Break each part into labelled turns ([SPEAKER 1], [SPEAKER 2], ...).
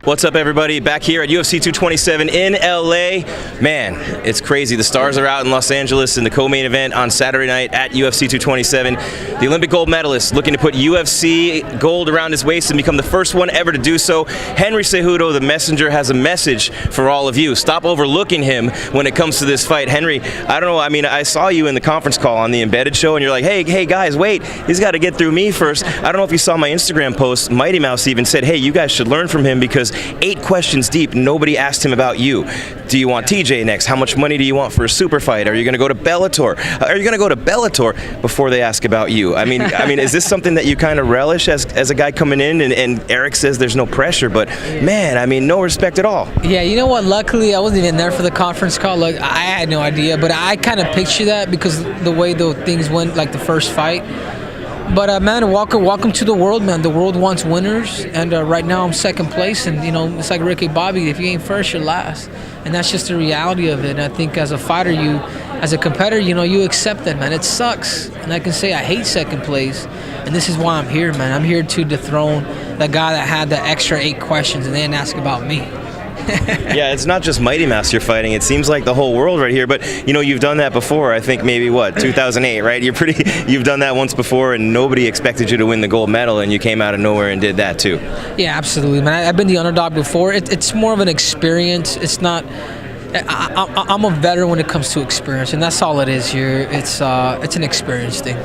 [SPEAKER 1] What's up, everybody? Back here at UFC 227 in LA. Man, it's crazy. The stars are out in Los Angeles in the co-main event on Saturday night at UFC 227. The Olympic Gold Medalist looking to put UFC gold around his waist and become the first one ever to do so. Henry Cejudo, the messenger, has a message for all of you. Stop overlooking him when it comes to this fight. Henry, I don't know. I mean, I saw you in the conference call on the Embedded show, and you're like, hey guys, wait. He's got to get through me first. I don't know if you saw my Instagram post. Mighty Mouse even said, hey, you guys should learn from him because 8 questions deep, nobody asked him about you. Do you want TJ next? How much money do you want for a super fight? Are you going to go to Bellator? Are you going to go to Bellator before they ask about you? I mean, is this something that you kind of relish as a guy coming in? And Eric says there's no pressure, but man, I mean, no respect at all.
[SPEAKER 2] Yeah, you know what? Luckily, I wasn't even there for the conference call. Like, I had no idea, but I kind of picture that because the way the things went, like the first fight. But man, welcome to the world, man. The world wants winners, and right now I'm second place. And you know, it's like Ricky Bobby. If you ain't first, you're last, and that's just the reality of it. And I think as a fighter, as a competitor, you accept that, man. It sucks, and I can say I hate second place, and this is why I'm here, man. I'm here to dethrone the guy that had the extra 8 questions and they didn't ask about me.
[SPEAKER 1] Yeah, it's not just Mighty Mouse you're fighting. It seems like the whole world right here. But you've done that before. I think maybe 2008, right? You've done that once before, and nobody expected you to win the gold medal, and you came out of nowhere and did that too.
[SPEAKER 2] Yeah, absolutely, man. I've been the underdog before. It's more of an experience. It's not. I'm a veteran when it comes to experience, and that's all it is here. It's an experience thing.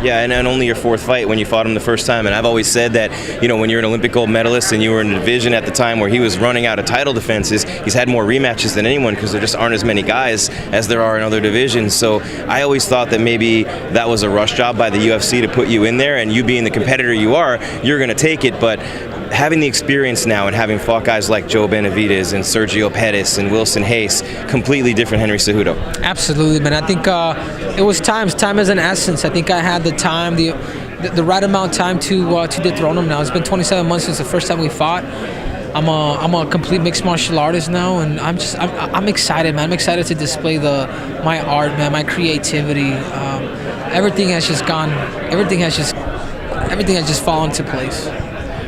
[SPEAKER 1] Yeah, and only your 4th fight when you fought him the first time. And I've always said that, when you're an Olympic gold medalist and you were in a division at the time where he was running out of title defenses, he's had more rematches than anyone because there just aren't as many guys as there are in other divisions. So I always thought that maybe that was a rush job by the UFC to put you in there, and you being the competitor you are, you're going to take it. But having the experience now and having fought guys like Joe Benavidez and Sergio Pettis and Wilson Hayes, completely different Henry Cejudo.
[SPEAKER 2] Absolutely, man. I think it was time. Time is an essence. I think I had the time, the right amount of time to dethrone him now. It's been 27 months since the first time we fought. I'm a complete mixed martial artist now, and I'm excited, man. I'm excited to display my art, man, my creativity. Everything has just fallen into place.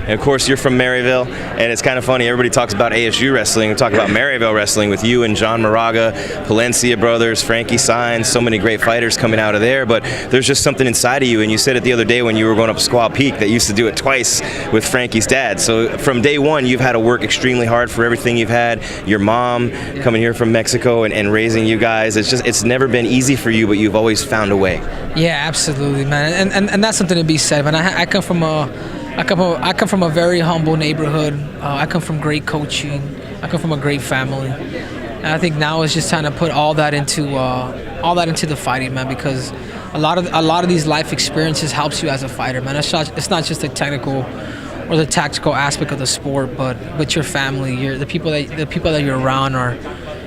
[SPEAKER 1] And of course, you're from Maryville, and it's kind of funny. Everybody talks about ASU wrestling. We talk about Maryville wrestling with you and John Moraga, Palencia brothers, Frankie Saenz, so many great fighters coming out of there. But there's just something inside of you, and you said it the other day when you were going up Squaw Peak that you used to do it twice with Frankie's dad. So from day one, you've had to work extremely hard for everything you've had. Your mom coming here from Mexico and raising you guys. It's never been easy for you, but you've always found a way.
[SPEAKER 2] Yeah, absolutely, man. And that's something to be said, man. I come from a very humble neighborhood. I come from great coaching. I come from a great family. And I think now it's just time to put all that into the fighting, man, because a lot of these life experiences helps you as a fighter, man. It's not just the technical or the tactical aspect of the sport, but your family, the people that you're around are.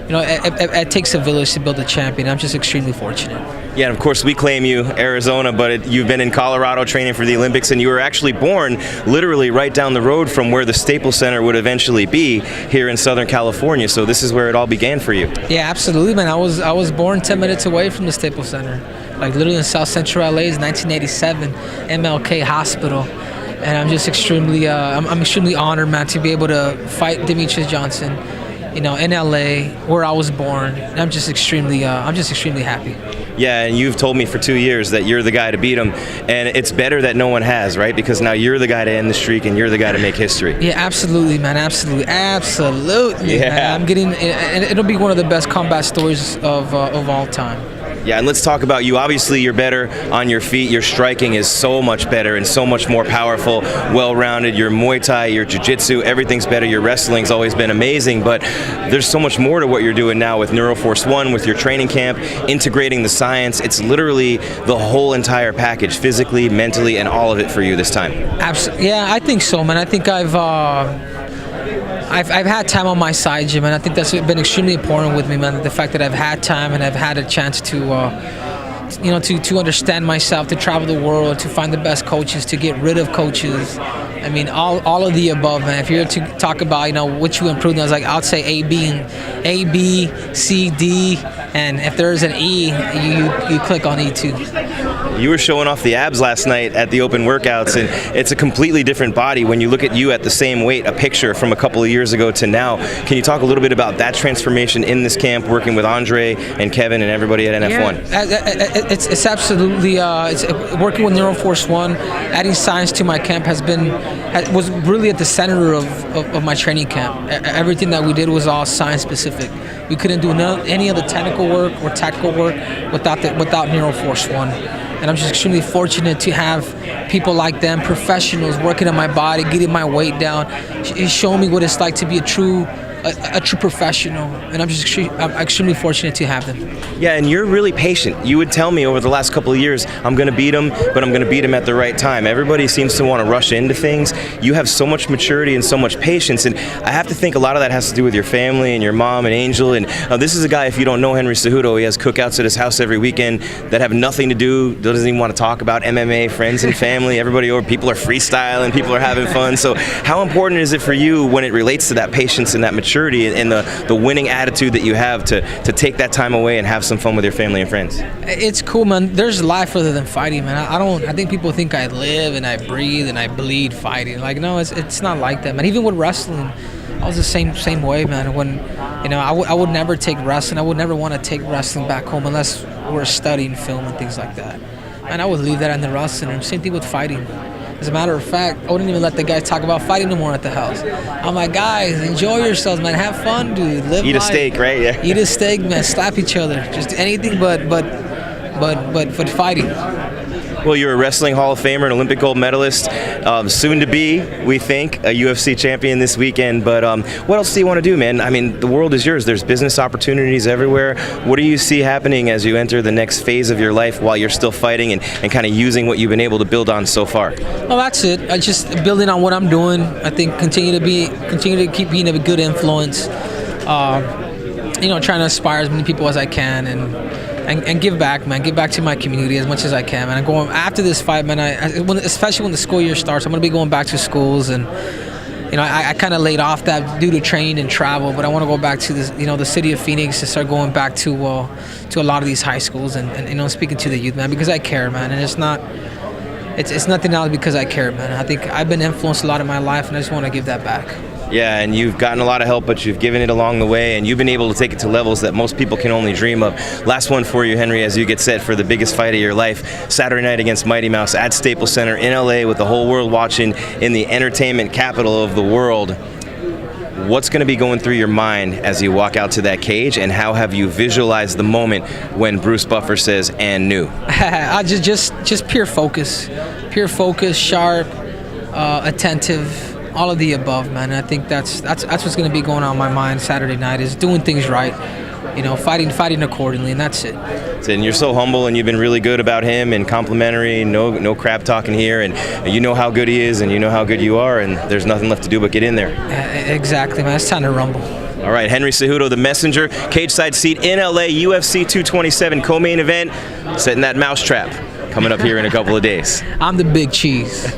[SPEAKER 2] It takes a village to build a champion. I'm just extremely fortunate.
[SPEAKER 1] Yeah, and of course we claim you, Arizona, but you've been in Colorado training for the Olympics, and you were actually born literally right down the road from where the Staples Center would eventually be here in Southern California. So this is where it all began for you.
[SPEAKER 2] Yeah, absolutely, man. I was born 10 minutes away from the Staples Center, like literally in South Central LA. It's 1987, MLK Hospital. And I'm just extremely honored, man, to be able to fight Demetrius Johnson, in LA, where I was born. And I'm just extremely happy.
[SPEAKER 1] Yeah, and you've told me for 2 years that you're the guy to beat him, and it's better that no one has, right? Because now you're the guy to end the streak, and you're the guy to make history.
[SPEAKER 2] Yeah, absolutely, man, absolutely.
[SPEAKER 1] Yeah,
[SPEAKER 2] man. It'll be one of the best combat stories of all time.
[SPEAKER 1] Yeah, and let's talk about you. Obviously, you're better on your feet. Your striking is so much better and so much more powerful, well-rounded. Your Muay Thai, your Jiu-Jitsu, everything's better. Your wrestling's always been amazing, but there's so much more to what you're doing now with Neuroforce One, with your training camp, integrating the science. It's literally the whole entire package, physically, mentally, and all of it for you this time.
[SPEAKER 2] Absolutely. Yeah, I think so, man. I think I've had time on my side, Jim, and I think that's been extremely important with me, man. The fact that I've had time and I've had a chance to understand myself, to travel the world, to find the best coaches, to get rid of coaches, I mean, all of the above, man. If you're to talk about, what you improved, I was like, I'd say A, B, C, D, and if there's an E, you click on E too.
[SPEAKER 1] You were showing off the abs last night at the open workouts, and it's a completely different body when you look at you at the same weight, a picture from a couple of years ago to now. Can you talk a little bit about that transformation in this camp, working with Andre and Kevin and everybody at NF1?
[SPEAKER 2] Yeah, it's absolutely, it's working with Neuroforce One, adding science to my camp was really at the center of my training camp. Everything that we did was all science specific. We couldn't do any of the technical work or tactical work without Neuroforce One. And I'm just extremely fortunate to have people like them, professionals, working on my body, getting my weight down, showing me what it's like to be a true professional, and I'm extremely fortunate to have them.
[SPEAKER 1] Yeah, and you're really patient. You would tell me over the last couple of years, I'm going to beat him, but I'm going to beat him at the right time. Everybody seems to want to rush into things. You have so much maturity and so much patience, and I have to think a lot of that has to do with your family and your mom and Angel. And this is a guy, if you don't know Henry Cejudo, he has cookouts at his house every weekend that have nothing to do, doesn't even want to talk about MMA, friends and family. Everybody over, people are freestyling, people are having fun. So how important is it for you when it relates to that patience and that maturity and the winning attitude that you have to take that time away and have some fun with your family and friends?
[SPEAKER 2] It's cool, man. There's life other than fighting, man. I think people think I live and I breathe and I bleed fighting. Like, no, it's not like that, man. Even with wrestling, I was the same way, man. When I would never take wrestling. I would never want to take wrestling back home unless we're studying film and things like that. And I would leave that in the wrestling room. Same thing with fighting. As a matter of fact, I wouldn't even let the guys talk about fighting no more at the house. I'm like, guys, enjoy yourselves, man. Have fun, dude. Live
[SPEAKER 1] Eat
[SPEAKER 2] life.
[SPEAKER 1] A steak, right? Yeah.
[SPEAKER 2] Eat a steak, man. Slap each other. Just anything but fighting.
[SPEAKER 1] Well, you're a wrestling Hall of Famer, an Olympic Gold Medalist, soon to be, we think, a UFC champion this weekend. But what else do you want to do, man? I mean, the world is yours. There's business opportunities everywhere. What do you see happening as you enter the next phase of your life while you're still fighting and kind of using what you've been able to build on so far?
[SPEAKER 2] Well, that's it. I just building on what I'm doing. I think continue to keep being a good influence. Trying to inspire as many people as I can and give back, man. Give back to my community as much as I can, man. I'm going after this fight, man. Especially when the school year starts, I'm going to be going back to schools, and I kind of laid off that due to training and travel, but I want to go back to this, the city of Phoenix, to start going back to a lot of these high schools and speaking to the youth, man, because I care, man, and it's nothing else because I care, man. I think I've been influenced a lot in my life, and I just want to give that back.
[SPEAKER 1] Yeah, and you've gotten a lot of help, but you've given it along the way, and you've been able to take it to levels that most people can only dream of. Last one for you, Henry, as you get set for the biggest fight of your life, Saturday night against Mighty Mouse at Staples Center in LA with the whole world watching in the entertainment capital of the world. What's going to be going through your mind as you walk out to that cage, and how have you visualized the moment when Bruce Buffer says, "and new"?
[SPEAKER 2] just pure focus, sharp, attentive. All of the above, man. I think that's what's going to be going on in my mind Saturday night, is doing things right, fighting accordingly, and that's it.
[SPEAKER 1] And you're so humble, and you've been really good about him and complimentary, no crap talking here, and you know how good he is, and you know how good you are, and there's nothing left to do but get in there.
[SPEAKER 2] Exactly, man. It's time to rumble.
[SPEAKER 1] All right, Henry Cejudo, the messenger, cage side seat in LA, UFC 227 co-main event, setting that mousetrap coming up here in a couple of days.
[SPEAKER 2] I'm the big cheese.